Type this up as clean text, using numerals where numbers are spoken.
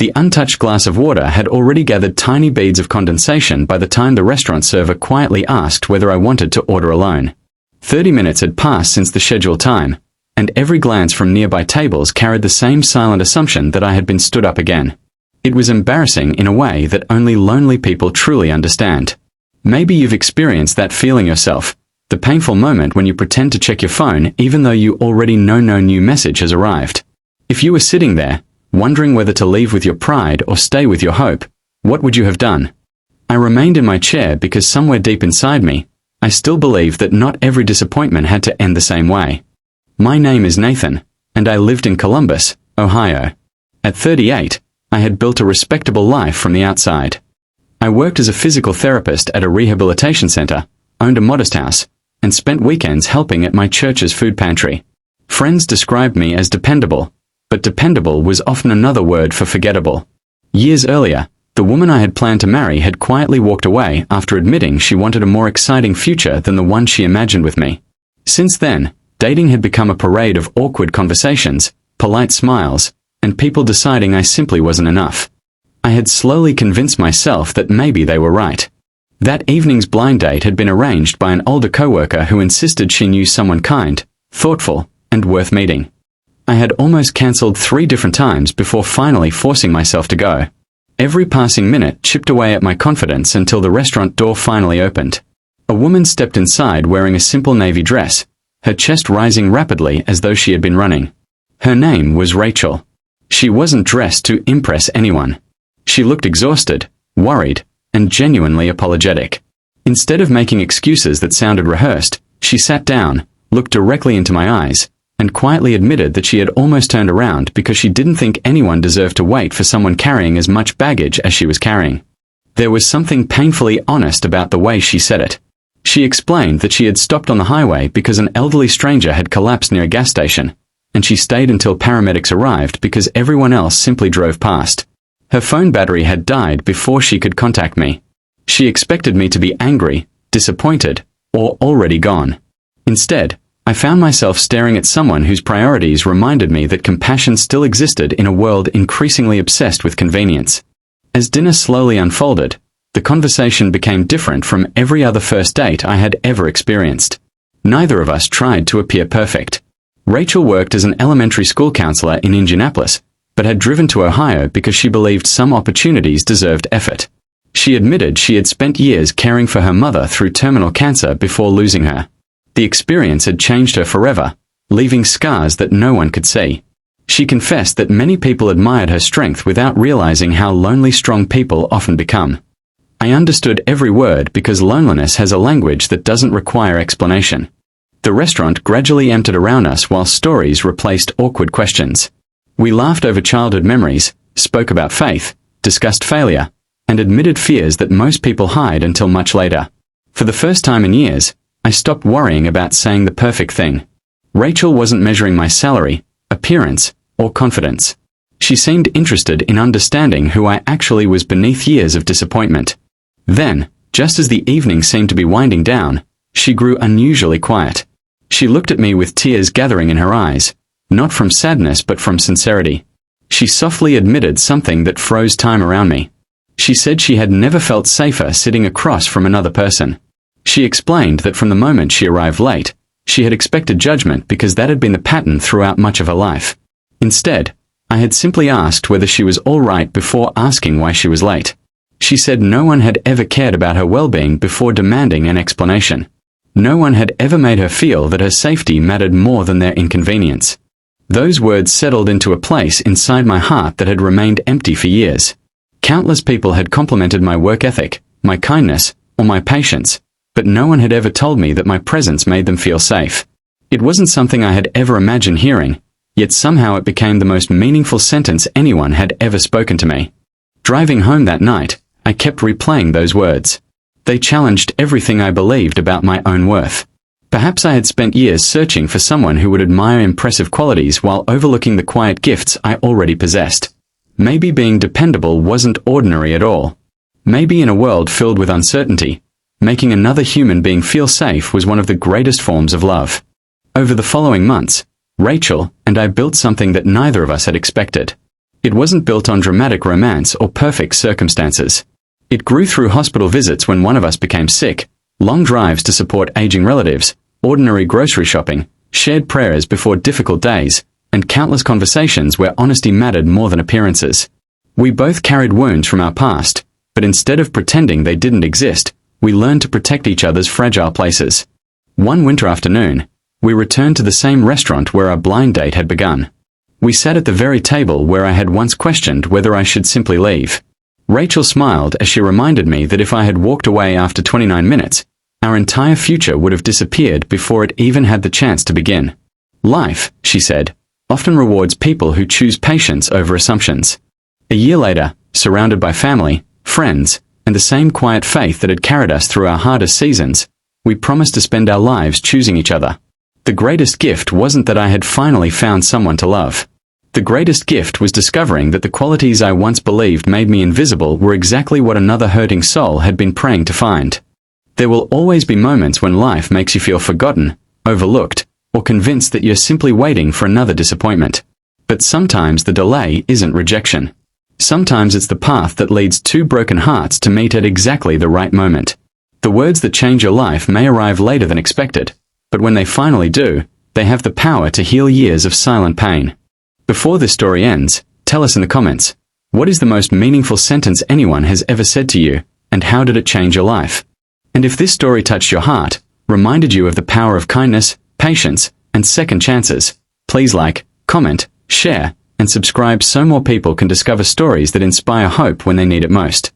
The untouched glass of water had already gathered tiny beads of condensation by the time the restaurant server quietly asked whether I wanted to order alone. 30 minutes had passed since the scheduled time, and every glance from nearby tables carried the same silent assumption that I had been stood up again. It was embarrassing in a way that only lonely people truly understand. Maybe you've experienced that feeling yourself, the painful moment when you pretend to check your phone even though you already know no new message has arrived. If you were sitting there, wondering whether to leave with your pride or stay with your hope, what would you have done? I remained in my chair because somewhere deep inside me, I still believed that not every disappointment had to end the same way. My name is Nathan, and I lived in Columbus, Ohio. At 38, I had built a respectable life from the outside. I worked as a physical therapist at a rehabilitation center, owned a modest house, and spent weekends helping at my church's food pantry. Friends described me as dependable, but dependable was often another word for forgettable. Years earlier, the woman I had planned to marry had quietly walked away after admitting she wanted a more exciting future than the one she imagined with me. Since then, dating had become a parade of awkward conversations, polite smiles, and people deciding I simply wasn't enough. I had slowly convinced myself that maybe they were right. That evening's blind date had been arranged by an older coworker who insisted she knew someone kind, thoughtful, and worth meeting. I had almost cancelled 3 different times before finally forcing myself to go. Every passing minute chipped away at my confidence until the restaurant door finally opened. A woman stepped inside wearing a simple navy dress, her chest rising rapidly as though she had been running. Her name was Rachel. She wasn't dressed to impress anyone. She looked exhausted, worried, and genuinely apologetic. Instead of making excuses that sounded rehearsed, she sat down, looked directly into my eyes, and quietly admitted that she had almost turned around because she didn't think anyone deserved to wait for someone carrying as much baggage as she was carrying. There was something painfully honest about the way she said it. She explained that she had stopped on the highway because an elderly stranger had collapsed near a gas station, and she stayed until paramedics arrived because everyone else simply drove past. Her phone battery had died before she could contact me. She expected me to be angry, disappointed, or already gone. Instead, I found myself staring at someone whose priorities reminded me that compassion still existed in a world increasingly obsessed with convenience. As dinner slowly unfolded, the conversation became different from every other first date I had ever experienced. Neither of us tried to appear perfect. Rachel worked as an elementary school counselor in Indianapolis, but had driven to Ohio because she believed some opportunities deserved effort. She admitted she had spent years caring for her mother through terminal cancer before losing her. The experience had changed her forever, leaving scars that no one could see. She confessed that many people admired her strength without realizing how lonely strong people often become. I understood every word because loneliness has a language that doesn't require explanation. The restaurant gradually emptied around us while stories replaced awkward questions. We laughed over childhood memories, spoke about faith, discussed failure, and admitted fears that most people hide until much later. For the first time in years, I stopped worrying about saying the perfect thing. Rachel wasn't measuring my salary, appearance, or confidence. She seemed interested in understanding who I actually was beneath years of disappointment. Then, just as the evening seemed to be winding down, she grew unusually quiet. She looked at me with tears gathering in her eyes, not from sadness but from sincerity. She softly admitted something that froze time around me. She said she had never felt safer sitting across from another person. She explained that from the moment she arrived late, she had expected judgment because that had been the pattern throughout much of her life. Instead, I had simply asked whether she was all right before asking why she was late. She said no one had ever cared about her well-being before demanding an explanation. No one had ever made her feel that her safety mattered more than their inconvenience. Those words settled into a place inside my heart that had remained empty for years. Countless people had complimented my work ethic, my kindness, or my patience, but no one had ever told me that my presence made them feel safe. It wasn't something I had ever imagined hearing, yet somehow it became the most meaningful sentence anyone had ever spoken to me. Driving home that night, I kept replaying those words. They challenged everything I believed about my own worth. Perhaps I had spent years searching for someone who would admire impressive qualities while overlooking the quiet gifts I already possessed. Maybe being dependable wasn't ordinary at all. Maybe in a world filled with uncertainty, making another human being feel safe was one of the greatest forms of love. Over the following months, Rachel and I built something that neither of us had expected. It wasn't built on dramatic romance or perfect circumstances. It grew through hospital visits when one of us became sick, long drives to support aging relatives, ordinary grocery shopping, shared prayers before difficult days, and countless conversations where honesty mattered more than appearances. We both carried wounds from our past, but instead of pretending they didn't exist, we learned to protect each other's fragile places. One winter afternoon, we returned to the same restaurant where our blind date had begun. We sat at the very table where I had once questioned whether I should simply leave. Rachel smiled as she reminded me that if I had walked away after 29 minutes, our entire future would have disappeared before it even had the chance to begin. Life, she said, often rewards people who choose patience over assumptions. A year later, surrounded by family, friends, and the same quiet faith that had carried us through our hardest seasons, we promised to spend our lives choosing each other. The greatest gift wasn't that I had finally found someone to love. The greatest gift was discovering that the qualities I once believed made me invisible were exactly what another hurting soul had been praying to find. There will always be moments when life makes you feel forgotten, overlooked, or convinced that you're simply waiting for another disappointment. But sometimes the delay isn't rejection. Sometimes it's the path that leads two broken hearts to meet at exactly the right moment. The words that change your life may arrive later than expected, but when they finally do, they have the power to heal years of silent pain. Before this story ends, tell us in the comments, what is the most meaningful sentence anyone has ever said to you, and how did it change your life? And if this story touched your heart, reminded you of the power of kindness, patience, and second chances, please like, comment, share, and subscribe so more people can discover stories that inspire hope when they need it most.